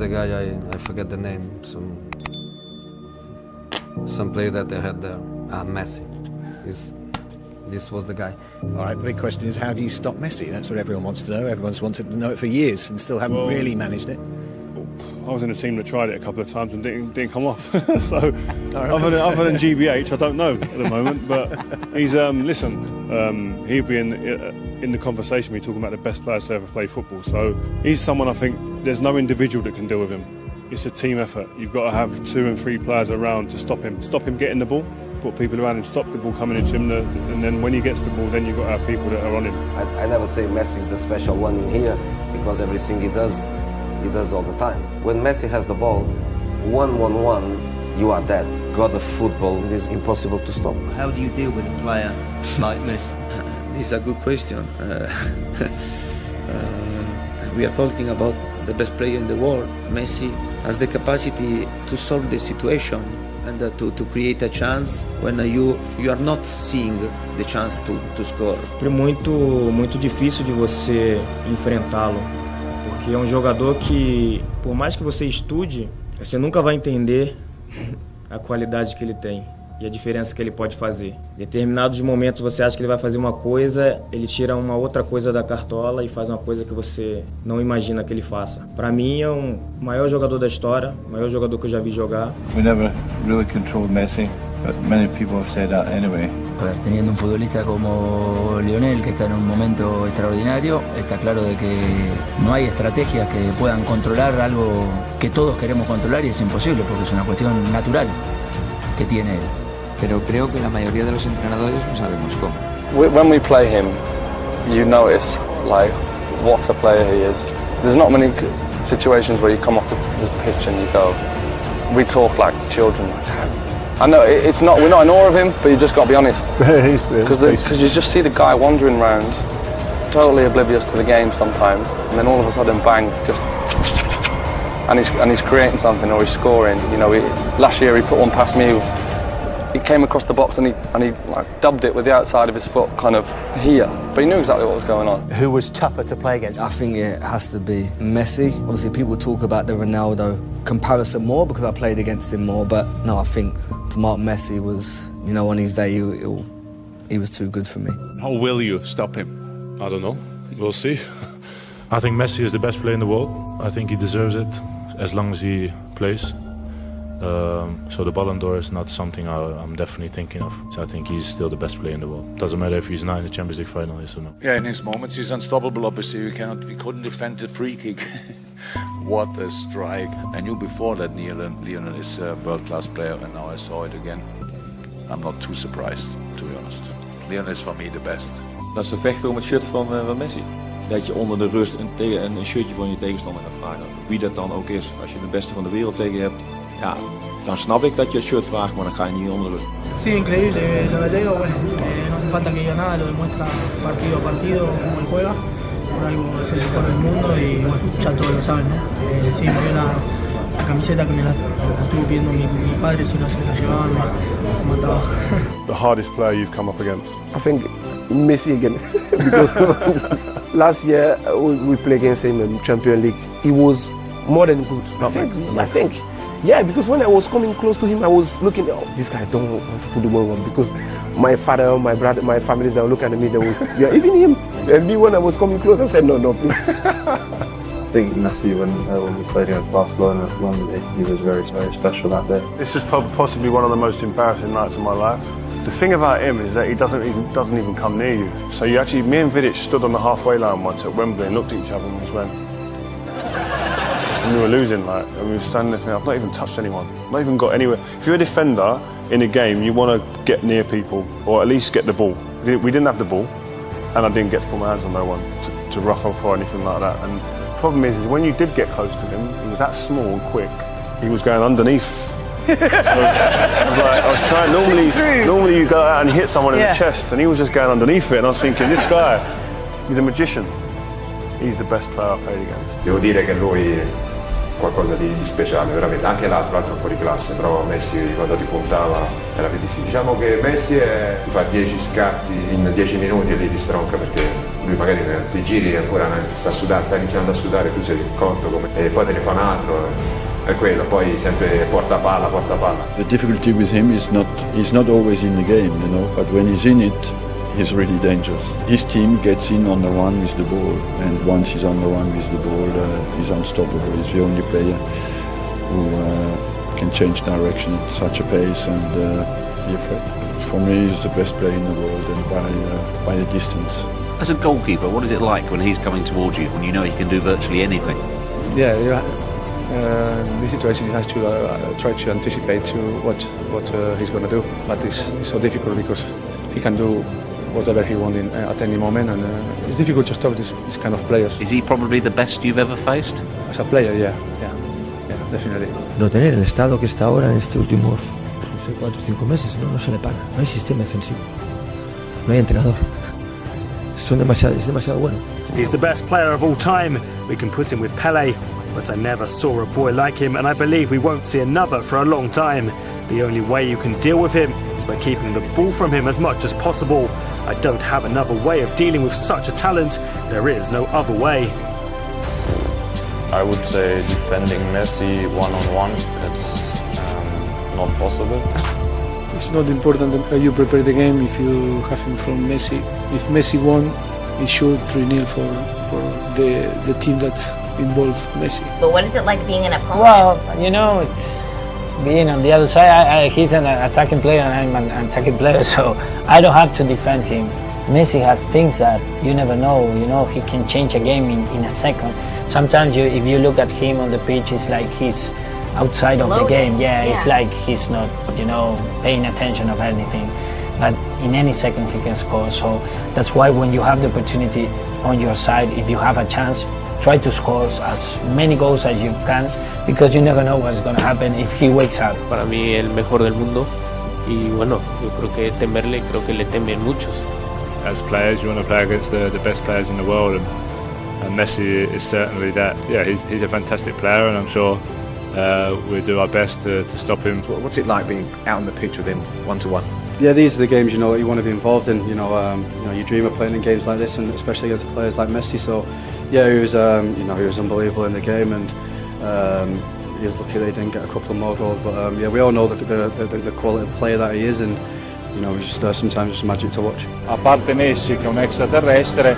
the guy, I forget the name, some player that they had there, Messi. This was the guy. All right, the big question is, how do you stop Messi? That's what everyone wants to know. Everyone's wanted to know it for years and still haven't really managed it. I was in a team that tried it a couple of times and didn't come off. So other than GBH, I don't know at the moment. But he's he'll be in the conversation. We're talking about the best players to ever play football. So he's someone I think there's no individual that can deal with him. It's a team effort. You've got to have 2 and 3 players around to stop him getting the ball. Put people around him, stop the ball coming into him, and then when he gets the ball, then you've got to have people that are on him. I never say Messi is the special one in here, because everything he does all the time. When Messi has the ball, 1-1-1, you are dead. God of football, it is impossible to stop. How do you deal with a player like Messi? This is a good question. We are talking about the best player in the world. Messi has the capacity to solve the situation and to create a chance when you are not seeing the chance to score. É muito difícil de você enfrentá-lo, porque é um jogador que, por mais que você estude, você nunca vai entender a qualidade que ele tem e a diferença que ele pode fazer. Em determinados momentos você acha que ele vai fazer uma coisa, ele tira uma outra coisa da cartola e faz uma coisa que você não imagina que ele faça. Para mim é o maior jogador da história, o maior jogador que eu já vi jogar. We never really controlled Messi, but many people have said that anyway. A ver, teniendo un futbolista como Lionel, que está en un momento extraordinario, está claro de que no hay estrategias que puedan controlar algo que todos queremos controlar y es imposible porque es una cuestión natural que tiene él. Pero creo que la mayoría de los entrenadores no sabemos cómo. When we play him, you notice like what a player he is. There's not many situations where you come off the pitch and you go, we talk like children. I know we're not in awe of him, but you just got to be honest. Because you just see the guy wandering around, totally oblivious to the game sometimes, and then all of a sudden, bang, and he's creating something or he's scoring. You know, last year he put one past me. He came across the box and he like, dubbed it with the outside of his foot, kind of here. But he knew exactly what was going on. Who was tougher to play against? I think it has to be Messi. Obviously, people talk about the Ronaldo comparison more because I played against him more. But no, I think to mark Messi was, you know, on his day, he was too good for me. How will you stop him? I don't know. We'll see. I think Messi is the best player in the world. I think he deserves it as long as he plays. So the Ballon d'Or is not something I'm definitely thinking of. So I think he's still the best player in the world. Doesn't matter if he's not in the Champions League final, yes or no. Yeah, in his moments he's unstoppable. Obviously, we couldn't defend the free kick. What a strike! I knew before that Lionel is a world-class player, and now I saw it again. I'm not too surprised, to be honest. Lionel is for me the best. Dat ze vechten om het shirt van Messi. Dat je onder de rust een shirtje van je tegenstander gaat vragen. Wie dat dan ook is. Als je de beste van de wereld tegen je hebt, ja, dan snap ik dat je het shirt vraagt, maar dan ga je niet onder de rust. Sí, increíble. Lo de Leo, bueno, no hace falta que diga nada, lo demuestra partido a partido cómo él juega. Por algo es el mejor del mundo y bueno, ya todos lo saben, ¿no? Sí, me dio la camiseta que me la estuvo pidiendo mi padre, si no se la llevaban, me mataba. The hardest player you've come up against? I think Messi again, because last year we played against him in Champions League. He was more than good. I think. Yeah, because when I was coming close to him, I was looking, oh, this guy don't want to put the ball on, because my father, my brother, my families, they were looking at me, they would, yeah, even him. And me, when I was coming close, I said, no, please. I think Messi, when we played against Barcelona, he was very, very special that day. This is possibly one of the most embarrassing nights of my life. The thing about him is that he doesn't even come near you. So me and Vidic stood on the halfway line once at Wembley and looked at each other and just went. And we were losing, and we were standing there thinking, I've not even touched anyone, not even got anywhere. If you're a defender in a game, you want to get near people, or at least get the ball. We didn't have the ball, and I didn't get to put my hands on no one to rough up or anything like that. And the problem is when you did get close to him, he was that small and quick, he was going underneath. So I was trying, normally you go out and hit someone in the chest, and he was just going underneath it, and I was thinking, this guy, he's a magician. He's the best player I played against. Devo dire che lui qualcosa di speciale, veramente. Anche l'altro fuori classe, però Messi quando ti puntava era più difficile. Diciamo che Messi ti fa 10 scatti in 10 minuti e lì ti stronca, perché lui magari ti giri e ancora sta iniziando a sudare, tu sei conto e poi te ne fa un altro. È quello, poi sempre porta palla. The difficulty with him is he's not always in the game, you know, but when he's in it, he's really dangerous. His team gets in on the run with the ball, and once he's on the run with the ball, he's unstoppable. He's the only player who can change direction at such a pace and be a threat. For me, he's the best player in the world, and by the distance. As a goalkeeper, what is it like when he's coming towards you, when you know he can do virtually anything? Yeah. In this situation, he has to try to anticipate what he's going to do, but it's so difficult because he can do whatever he wants at any moment, and it's difficult to stop this kind of players. Is he probably the best you've ever faced? As a player, yeah, definitely. No tener el estado que está ahora en estos últimos 4 o 5 meses, no se le para, no hay sistema defensivo, no hay entrenador. Es demasiado bueno. He's the best player of all time. We can put him with Pelé, but I never saw a boy like him, and I believe we won't see another for a long time. The only way you can deal with him is by keeping the ball from him as much as possible. I don't have another way of dealing with such a talent. There is no other way. I would say defending Messi one-on-one, it's not possible. It's not important that you prepare the game if you have him from Messi. If Messi won, it should 3-0 for the team that involved Messi. But what is it like being an opponent? Well, you know, it's being on the other side. He's an attacking player and I'm an attacking player, so I don't have to defend him. Messi has things that you never know. You know, he can change a game in a second. Sometimes if you look at him on the pitch, it's like he's outside of the game. Yeah, it's like he's not, paying attention of anything. But in any second he can score. So that's why when you have the opportunity on your side, if you have a chance, try to score as many goals as you can, because you never know what's going to happen if he wakes up. Para mí el mejor del mundo, y bueno, yo creo que temerle, creo que le temen muchos. As players, you want to play against the best players in the world, and Messi is certainly that. Yeah, he's a fantastic player, and I'm sure we'll do our best to stop him. What's it like being out on the pitch with him one-to-one? Yeah, these are the games that you want to be involved in. You dream of playing in games like this, and especially against players like Messi. So, yeah, he was unbelievable in the game, and he was lucky that he didn't get a couple of more goals. But yeah, we all know the quality of player that he is, and he's just sometimes just magic to watch. A parte Messi che è un extraterrestre,